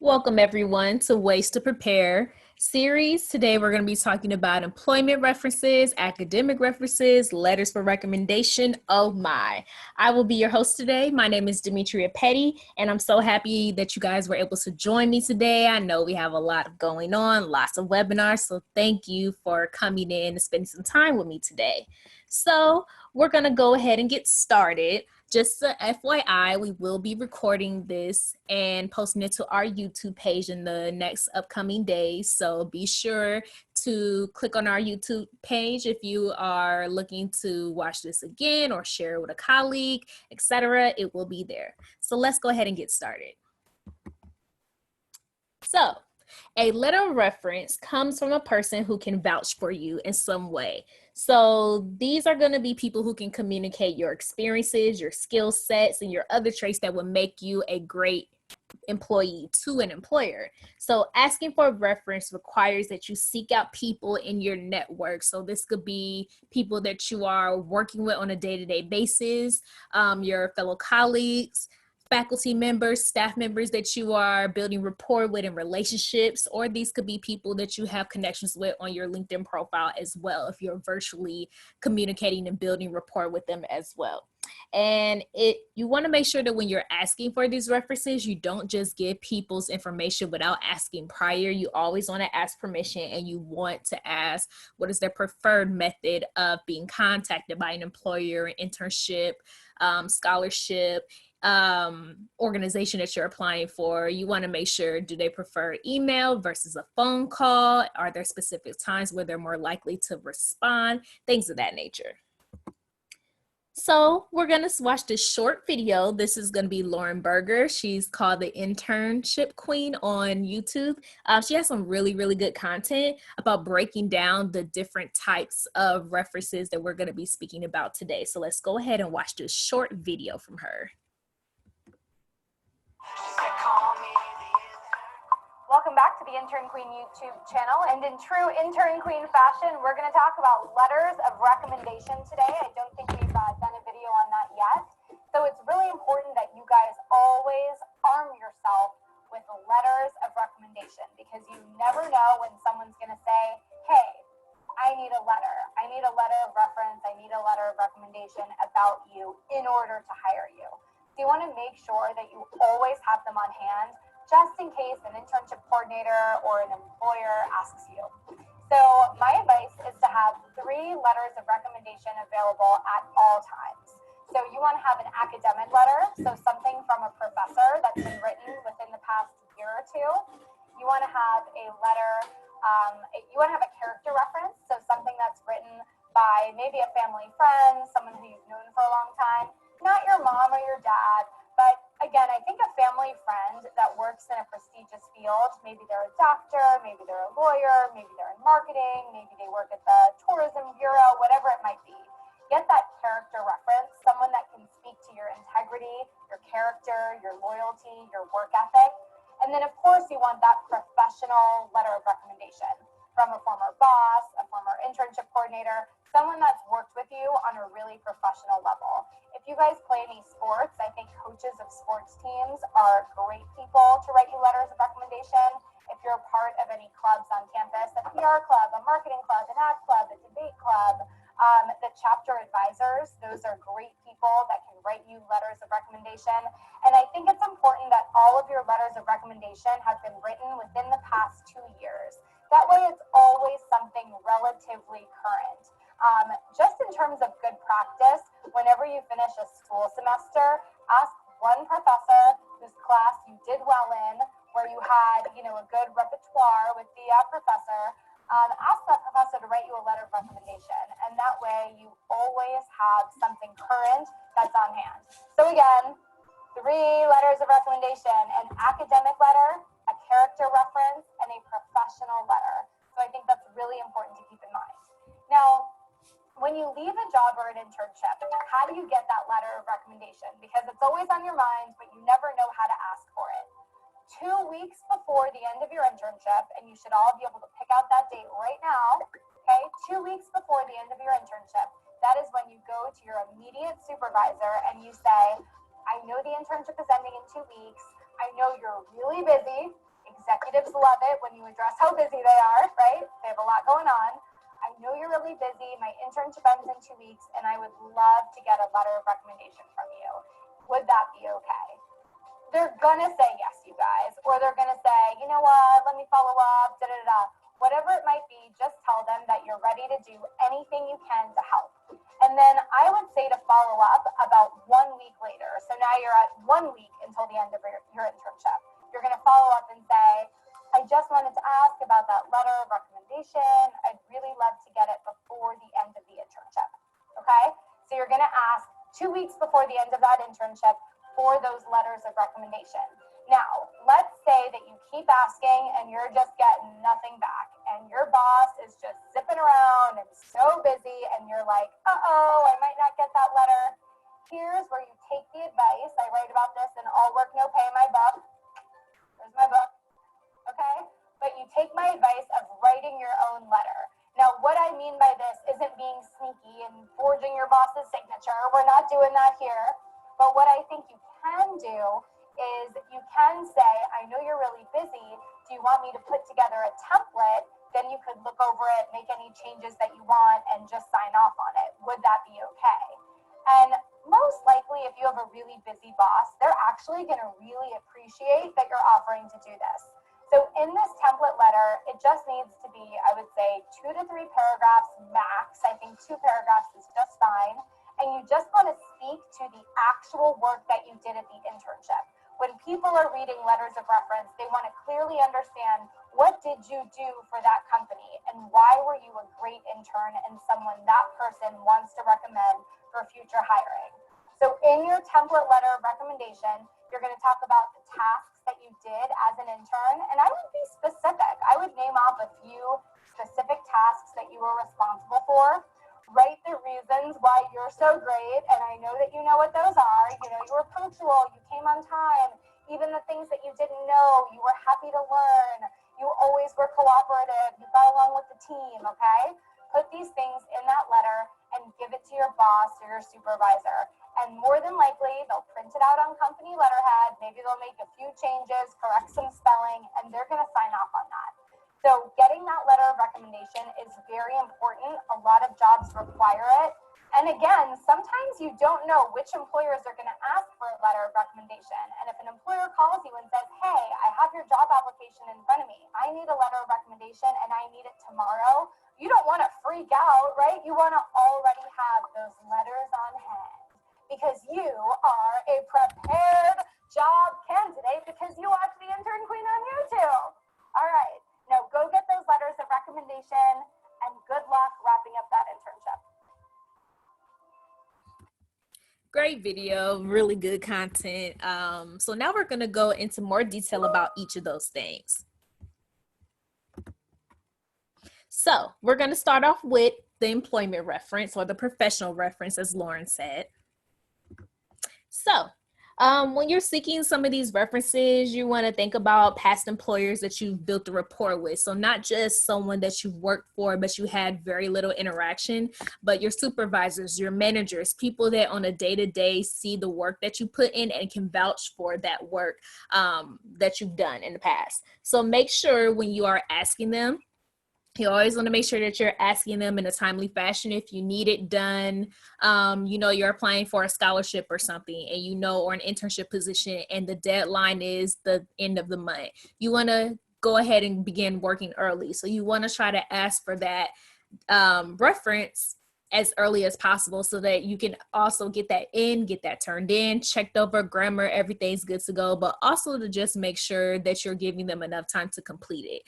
Welcome everyone to Ways to Prepare series. Today we're going to be talking about employment references, academic references, letters for recommendation. Oh my. I will be your host today. My name is Demetria Petty, and I'm so happy that you guys were able to join me today. I know we have a lot going on, lots of webinars, so thank you for coming in and spending some time with me today. So we're going to go ahead and get started. Just a FYI, we will be recording this and posting it to our YouTube page in the next upcoming days. So be sure to click on our YouTube page if you are looking to watch this again or share it with a colleague, etc. It will be there. So let's go ahead and get started. So a letter of reference comes from a person who can vouch for you in some way. So these are going to be people who can communicate your experiences, your skill sets, and your other traits that will make you a great employee to an employer. So asking for a reference requires that you seek out people in your network. So this could be people that you are working with on a day-to-day basis, your fellow colleagues, faculty members, staff members that you are building rapport with in relationships, or these could be people that you have connections with on your LinkedIn profile as well, if you're virtually communicating and building rapport with them as well. And you want to make sure that when you're asking for these references, you don't just give people's information without asking prior. You always want to ask permission, and you want to ask what is their preferred method of being contacted by an employer, internship, scholarship, organization that you're applying for. You want to make sure, do they prefer email versus a phone call? Are there specific times where they're more likely to respond? Things of that nature. So we're going to watch this short video. This is going to be Lauren Berger. She's called the Internship Queen on YouTube. She has some really, really good content about breaking down the different types of references that we're going to be speaking about today. So let's go ahead and watch this short video from her. Welcome back to the Intern Queen YouTube channel, and in true Intern Queen fashion, we're going to talk about letters of recommendation today. I don't think we've done a video on that yet, so it's really important that you guys always arm yourself with letters of recommendation, because you never know when someone's going to say, hey, I need a letter. I need a letter of reference. I need a letter of recommendation about you in order to hire you. So you want to make sure that you always have them on hand, just in case an internship coordinator or an employer asks you. So my advice is to have 3 letters of recommendation available at all times. So you want to have an academic letter, so something from a professor that's been written within the past year or two. You want to have a letter, you want to have a character reference, so something that's written by maybe a family friend, someone who you've known for a long time, not your mom or your dad, but again, I think a family friend that works in a prestigious field, maybe they're a doctor, maybe they're a lawyer, maybe they're in marketing, maybe they work at the tourism bureau, whatever it might be. Get that character reference, someone that can speak to your integrity, your character, your loyalty, your work ethic. And then of course you want that professional letter of recommendation from a former boss, a former internship coordinator, someone that's worked with you on a really professional level. If you guys play any sports, I think coaches of sports teams are great people to write you letters of recommendation. If you're a part of any clubs on campus, a PR club, a marketing club, an ad club, a debate club, the chapter advisors, those are great people that can write you letters of recommendation. And I think it's important that all of your letters of recommendation have been written within the past 2 years. That way it's always something relatively current. Just in terms of good practice, whenever you finish a school semester, ask one professor whose class you did well in, where you had, a good repertoire with the professor. Ask that professor to write you a letter of recommendation, and that way you always have something current that's on hand. So again, 3 letters of recommendation: an academic letter, a character reference, and a professional letter. So I think that's really important to keep in mind. Now, when you leave a job or an internship, how do you get that letter of recommendation? Because it's always on your mind, but you never know how to ask for it. 2 weeks before the end of your internship, and you should all be able to pick out that date right now, okay? 2 weeks before the end of your internship, that is when you go to your immediate supervisor and you say, I know the internship is ending in 2 weeks. I know you're really busy. Executives love it when you address how busy they are, right? They have a lot going on. I know you're really busy. My internship ends in 2 weeks, and I would love to get a letter of recommendation from you. Would that be okay? They're gonna say yes, you guys, or they're gonna say, you know what, let me follow up, da da da. Whatever it might be, just tell them that you're ready to do anything you can to help. And then I would say to follow up about 1 week later. So now you're at 1 week until the end of your internship. You're gonna follow up and say, I just wanted to ask about that letter of recommendation. I'd really love to get it before the end of the internship, okay? So you're gonna ask 2 weeks before the end of that internship for those letters of recommendation. Now, let's say that you keep asking and you're just getting nothing back, and your boss is just zipping around and so busy, and you're like, uh-oh, I might not get that letter. Here's where you take the advice. I write about this in All Work, No Pay, my book. There's my book, okay? But you take my advice of writing your own letter. Now, what I mean by this isn't being sneaky and forging your boss's signature. We're not doing that here. But what I think you can do is you can say, I know you're really busy. Do you want me to put together a template? Then you could look over it, make any changes that you want, and just sign off on it. Would that be okay? And most likely, if you have a really busy boss, they're actually going to really appreciate that you're offering to do this. So in this template letter, it just needs to be, I would say, 2 to 3 paragraphs max. I think 2 paragraphs is just fine. And you just want to speak to the actual work that you did at the internship. When people are reading letters of reference, they want to clearly understand, what did you do for that company, and why were you a great intern and someone that person wants to recommend for future hiring. So in your template letter of recommendation, you're going to talk about the tasks that you did as an intern, and I would be specific. I would name off a few specific tasks that you were responsible for. Write the reasons why you're so great, and I know that you know what those are. You know, you were punctual, you came on time, even the things that you didn't know, you were happy to learn, you always were cooperative, you got along with the team, okay? Put these things in that letter and give it to your boss or your supervisor. And more than likely, they'll print it out on company letterhead, maybe they'll make a few changes, correct some spelling, and they're gonna sign off on that. So getting that letter of recommendation is very important. A lot of jobs require it. And again, sometimes you don't know which employers are going to ask for a letter of recommendation. And if an employer calls you and says, hey, I have your job application in front of me. I need a letter of recommendation and I need it tomorrow. You don't want to freak out, right? You want to already have those letters on hand because you are a prepared job candidate because you watch the Intern Queen on YouTube. All right. Now, go get those letters of recommendation, and good luck wrapping up that internship. Great video, really good content. So now we're going to go into more detail about each of those things. So we're going to start off with the employment reference or the professional reference, as Lauren said. So when you're seeking some of these references, you want to think about past employers that you've built a rapport with. So not just someone that you've worked for, but you had very little interaction, but your supervisors, your managers, people that on a day-to-day see the work that you put in and can vouch for that work that you've done in the past. So make sure when you are asking them, you always want to make sure that you're asking them in a timely fashion. If you need it done, you know, you're applying for a scholarship or something and you know, or an internship position and the deadline is the end of the month. You want to go ahead and begin working early. So you want to try to ask for that reference as early as possible so that you can also get that in, get that turned in, checked over, grammar, everything's good to go, but also to just make sure that you're giving them enough time to complete it.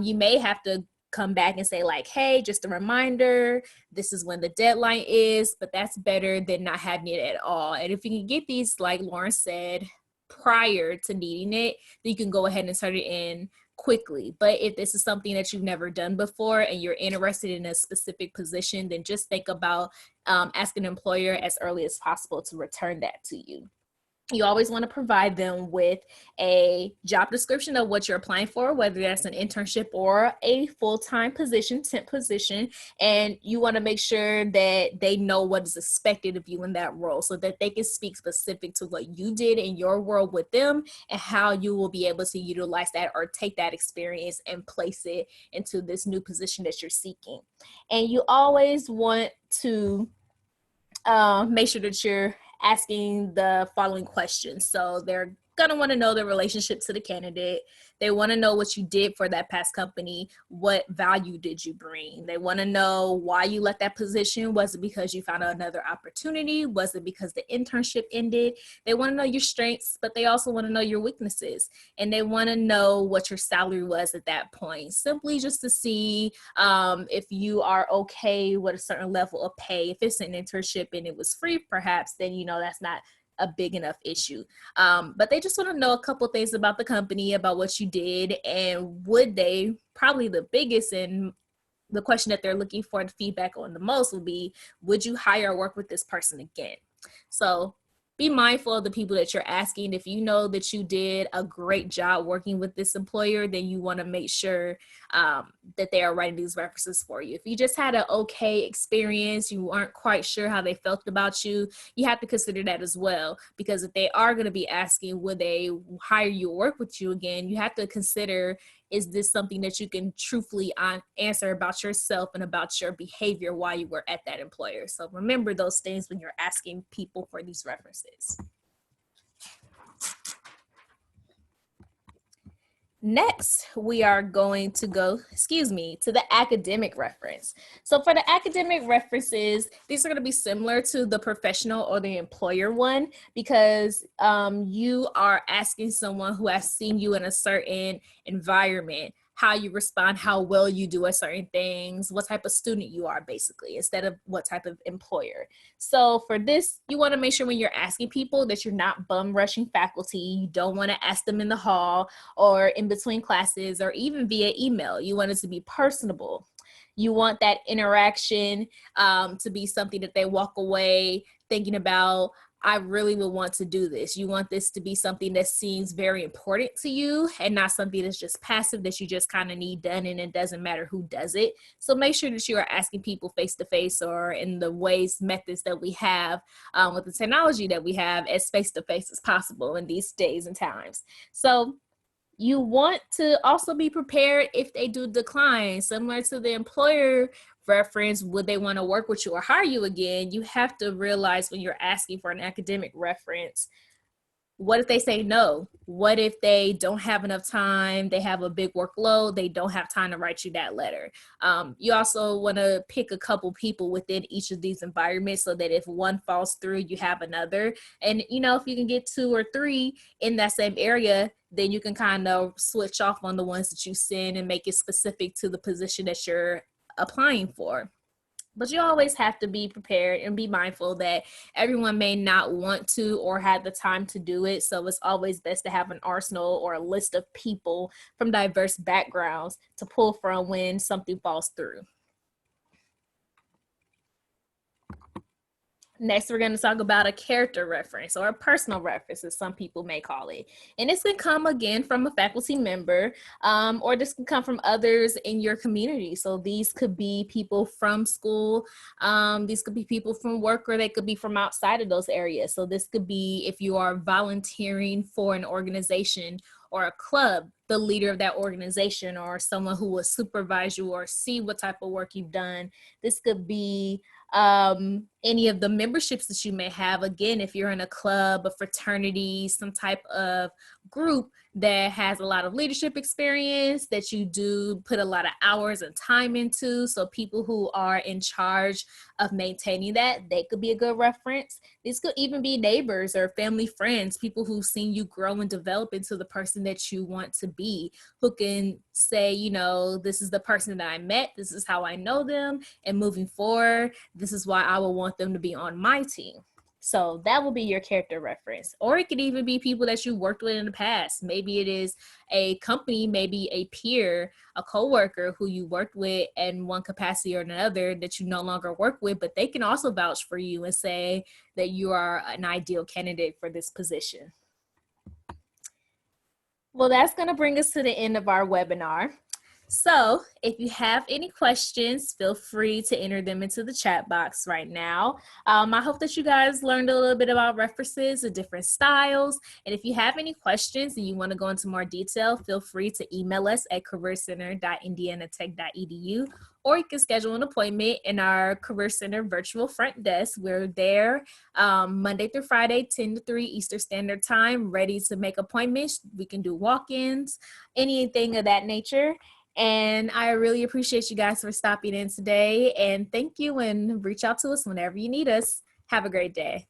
You may have to come back and say like, hey, just a reminder, this is when the deadline is, but that's better than not having it at all. And if you can get these, like Lauren said, prior to needing it, then you can go ahead and turn it in quickly. But if this is something that you've never done before and you're interested in a specific position, then just think about asking an employer as early as possible to return that to you. You always want to provide them with a job description of what you're applying for, whether that's an internship or a full-time position, temp position. And you want to make sure that they know what is expected of you in that role so that they can speak specific to what you did in your world with them and how you will be able to utilize that or take that experience and place it into this new position that you're seeking. And you always want to make sure that you're asking the following questions. So they're gonna want to know the relationship to the candidate. They want to know what you did for that past company. What value did you bring? They want to know why you left that position. Was it because you found another opportunity? Was it because the internship ended? They want to know your strengths, but they also want to know your weaknesses. And they want to know what your salary was at that point, simply just to see if you are okay with a certain level of pay. If it's an internship and it was free, perhaps, then you know that's not a big enough issue. But they just want to know a couple things about the company, about what you did, and would they, probably the biggest and the question that they're looking for the feedback on the most will be, would you hire or work with this person again? So be mindful of the people that you're asking. If you know that you did a great job working with this employer, then you want to make sure that they are writing these references for you. If you just had an okay experience, you aren't quite sure how they felt about you, you have to consider that as well. Because if they are going to be asking, would they hire you or work with you again, you have to consider, is this something that you can truthfully answer about yourself and about your behavior while you were at that employer? So remember those things when you're asking people for these references. Next, we are going to go, to the academic reference. So for the academic references, these are going to be similar to the professional or the employer one, because you are asking someone who has seen you in a certain environment, how you respond, how well you do at certain things, what type of student you are, basically, instead of what type of employer. So for this, you want to make sure when you're asking people that you're not bum rushing faculty. You don't want to ask them in the hall or in between classes or even via email. You want it to be personable. You want that interaction to be something that they walk away thinking about, I really would want to do this. You want this to be something that seems very important to you and not something that's just passive that you just kind of need done and it doesn't matter who does it. So make sure that you are asking people face to face or in the methods that we have with the technology that we have as face to face as possible in these days and times. So you want to also be prepared if they do decline. Similar to the employer reference, would they want to work with you or hire you again? You have to realize when you're asking for an academic reference, what if they say no? What if they don't have enough time? They have a big workload. They don't have time to write you that letter. You also want to pick a couple people within each of these environments so that if one falls through, you have another. And, you know, if you can get 2 or 3 in that same area, then you can kind of switch off on the ones that you send and make it specific to the position that you're applying for. But you always have to be prepared and be mindful that everyone may not want to or have the time to do it. So it's always best to have an arsenal or a list of people from diverse backgrounds to pull from when something falls through. Next, we're going to talk about a character reference or a personal reference, as some people may call it. And this can come again from a faculty member, or this can come from others in your community. So these could be people from school, these could be people from work, or they could be from outside of those areas. So this could be if you are volunteering for an organization or a club, the leader of that organization or someone who will supervise you or see what type of work you've done. This could be any of the memberships that you may have. Again, if you're in a club, a fraternity, some type of group that has a lot of leadership experience that you do put a lot of hours and time into. So people who are in charge of maintaining that, they could be a good reference. These could even be neighbors or family friends, people who've seen you grow and develop into the person that you want to be, who can say, you know, this is the person that I met, this is how I know them, and moving forward, this is why I will want them to be on my team. So that will be your character reference. Or it could even be people that you worked with in the past. Maybe it is a company, maybe a peer, a coworker who you worked with in one capacity or another that you no longer work with, but they can also vouch for you and say that you are an ideal candidate for this position. Well, that's going to bring us to the end of our webinar. So if you have any questions, feel free to enter them into the chat box right now. I hope that you guys learned a little bit about references, the different styles. And if you have any questions and you want to go into more detail, feel free to email us at careercenter.indianatech.edu, or you can schedule an appointment in our Career Center virtual front desk. We're there Monday through Friday, 10 to 3 Eastern Standard Time, ready to make appointments. We can do walk-ins, anything of that nature. And I really appreciate you guys for stopping in today. And thank you, and reach out to us whenever you need us. Have a great day.